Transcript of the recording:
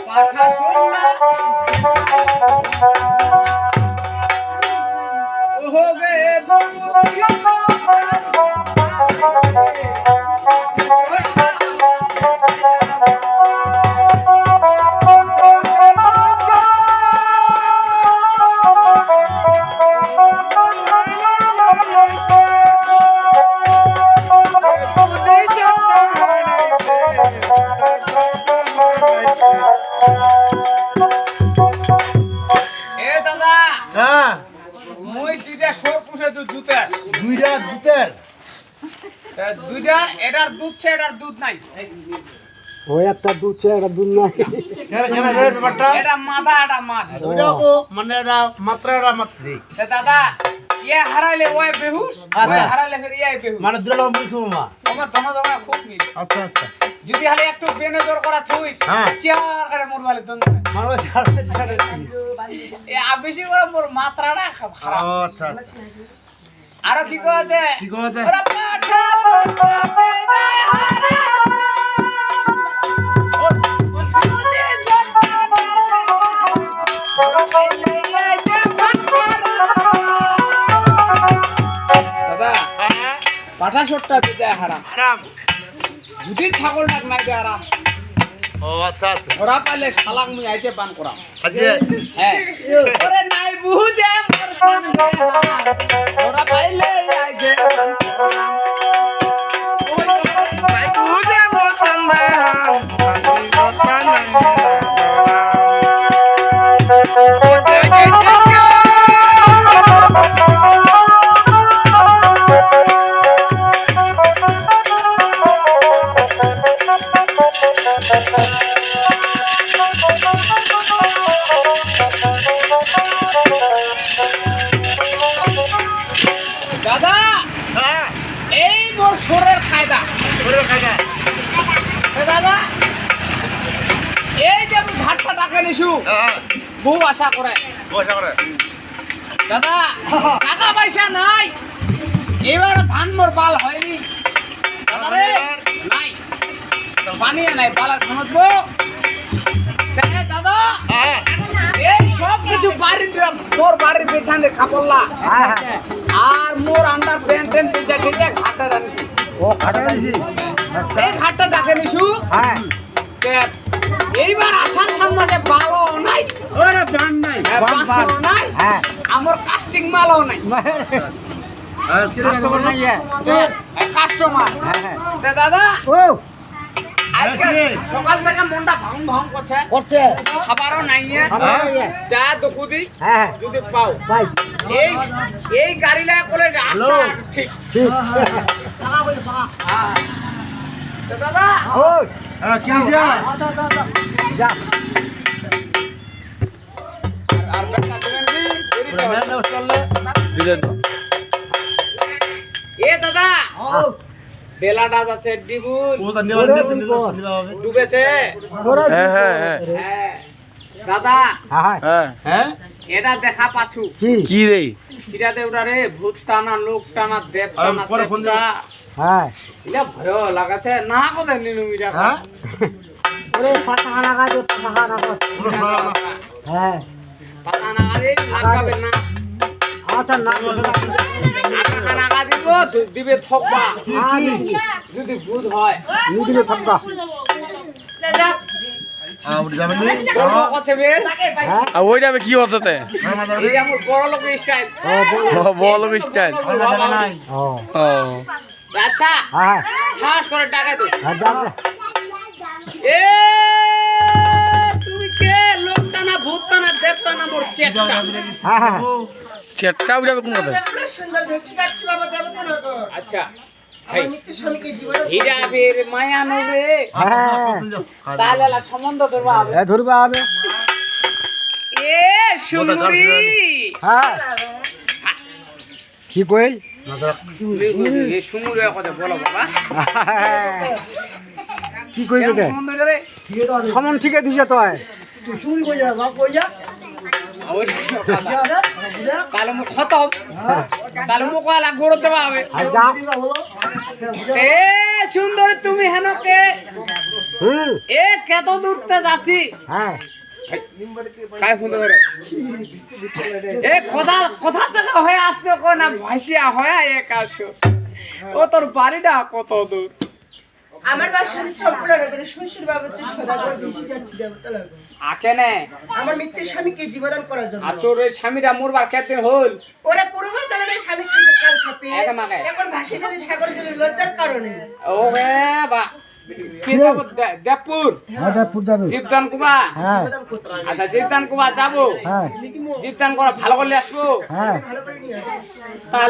পাঠা সোনা হোগে এটার দুধ ছে এটার দুধ নাই ওই একটা দুধ ছে একটা দুধ নাই এটা মাদা এটা মাদ মানে এটা মাত্রা এটা মাত্রি দাদা ইয়ে হারাইলে ওই বেহুশ ওই হারাইলে ফের ইয়ে বেহুশ মানে দুটো বুঝছো মা আমার দমা খুব মিল আচ্ছা আচ্ছা যদি খালি একটু বেনে জোর করা থুইস চেয়ার করে মোর বালে দন মানে ছাড়ে ছাড়ে এ বেশি করে মোর মাত্রাটা খারাপ আচ্ছা আরো কি কইছে কি কইছে ওরা পাঠা সোনা পেদা হারা দাদা পাঠা সট্টা বিদায় হারাম হারাম যদি ছাগল ডাক নাই দে হারাম ও আচ্ছা আচ্ছা ওরা পাইলে শালাক মুই আইতে পান করা আজকে হ্যাঁ ওরে নাই বুঝে মোর সঙ্গে ওরা পাইলে আইতে পান করা নাই বুঝে মোর সঙ্গে দাদা হ্যাঁ এই মোর সোরের কায়দা ওরে কাকা দাদা এই যে আমি ভাতটা টাকা নিছু হ্যাঁ বউ আশা করে বসা করে দাদা টাকা পয়সা নাই এবার ধান মোর বাল হয়নি দাদা রে নাই বানিয়ে নাই বালা সমঝবো দাদা হ্যাঁ এই সব কিছু বাড়ির মোর বাড়ির পেছনে খাপল্লা আর মোর আন্ডার প্যান্ট ট্যান্ট পেঁচা টেচা ঘাটটা রাখছি ও খাটা দিছি এই ঘাটটা ডাকে নিছু হ্যাঁ এইবার আসার সামনে বালও নাই ওরে বান নাই বালও নাই হ্যাঁ আমার কাস্টিং মালও নাই আর কি কাস্টমার নাই কাস্টমার হ্যাঁ দাদা ও আজকে সকাল থেকে মনটা ভাঙ ভাঙ করছে করছে খাবারও নাই যা দুকুদি হ্যাঁ যদি পাও ভাই এই এই গাড়ি লাগা করে রাস্তা ঠিক ঠিক হ্যাঁ তো দাদা ও হ্যাঁ কি যা যা আর বেটা দিবেন কি দেরি ওরে হবে। মেন চললে দিলেন তো এ দাদা বেলাটা যাচ্ছে ডিবুল ও তো নিবা নিবা হবে ডুবেছে হ্যাঁ হ্যাঁ হ্যাঁ হ্যাঁ দাদা হ্যাঁ হ্যাঁ হ্যাঁ এটা দেখা পাছু কি কি রে কিরাতে ওটা রে ভূত টানা লোক টানা দেব টানা পরে ফোন দিও। হ্যাঁ এটা ভয় লাগাছে না কোথায় নিনু মিরা হ্যাঁ ওরে পাতা লাগা দে পাতা লাগা পুরো শোনা না হ্যাঁ পাতা না আরে লাগাবে না আচ্ছা না টাকা লাগা দিব দিবে থকবা কি কি যদি ভূত হয় নিদিলে থাকবা আমরা যাবেন নি বড় কথা বে হ্যাঁ আর ওইটা আমি কি হচ্ছে আমরা যাবেন এই আমার বড় লোক স্টাইল বল স্টাইল আমরা যাবেন নাই ও ও আচ্ছা হ্যাঁ শ্বাস করে টাকা দে হ্যাঁ যা এ তুমি কে লোক টানা ভূত টানা দেব টানা মোর চেকটা হ্যাঁ হ্যাঁ চেটকা উঠাবে কোন কথা আচ্ছা হীরা ফের মায়া নবে হ্যাঁ তাহলে লা সম্বন্ধ ধরবা হবে এ ধরবা হবে এ সুন্দরী হ্যাঁ কি কইল এ সুন্দরী কথা বলো বাবা কি কইবে দে সম্বন্ধ রে সমন শিখে দিছে তো তাহলে মো খতম তাহলে মো কয়লা গড়তে পাবে আর যা এ সুন্দরী তুমি হেন কে হুম এ কত দূরতে যাচ্ছি হ্যাঁ কাই ফোন করে এ কোথা থেকে হয়ে আসছো কো না ভাসিয়া হয়ে এক আসো ও তোর বাড়িটা কত দূর আমার বাসা চম্পলানগরে শ্বশুর বাবা হচ্ছে সদাগর বেশি যাচ্ছি দেবতা লাগবে আকেনে আমার মৃত্যুর স্বামীকে জীবদান করার জন্য আর তোর ওই স্বামীরা মরবার কেদিন হল ওরা পূর্বে চলে যায় স্বামী কৃষি কার সাথে একে মাকে। এখন ভাসি যাবে সাগর জলে লজ্জার কারণে ও বে বা কি যাব দেবপুর হ্যাঁ দেবপুর যাবে জীবদান কুবা হ্যাঁ আচ্ছা জীবদান কুবা যাবো হ্যাঁ জীবদান করা ভালো করলে আসবো হ্যাঁ ভালো করে নিয়ে আসো। তাহলে